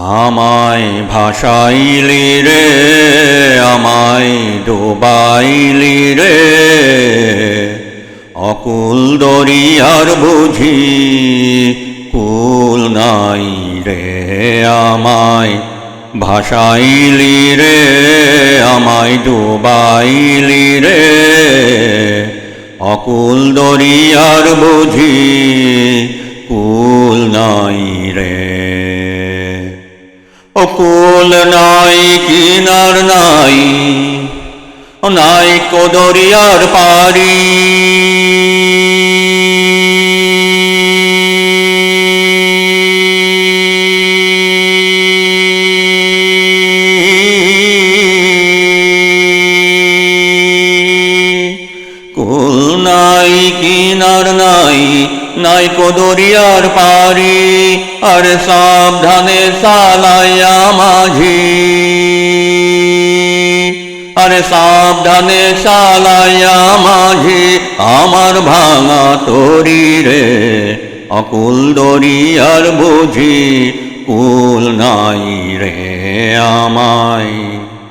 আমায় ভাসাইলি রে, আমায় ডুবাইলি রে, অকুল দরিয়ার বুঝি কুল নাই রে। আমায় ভাসাইলি রে, আমায় ডুবাইলি রে, অকুল দরিয়ার বুঝি কুল নাই রে। অকুল নাই কিনার নাই, নাই কো দরিয়ার পারি। কুল নাই কিনার নাই, নাই কো দরিয়ার পারি। আর সাবধানে চালাইয়া মাঝি, আরে সাবধানে চালাইয়া মাঝি, আমার ভাঙা তরি রে, অকুল দরিয়ার বুঝি কুল নাই রে। আমায়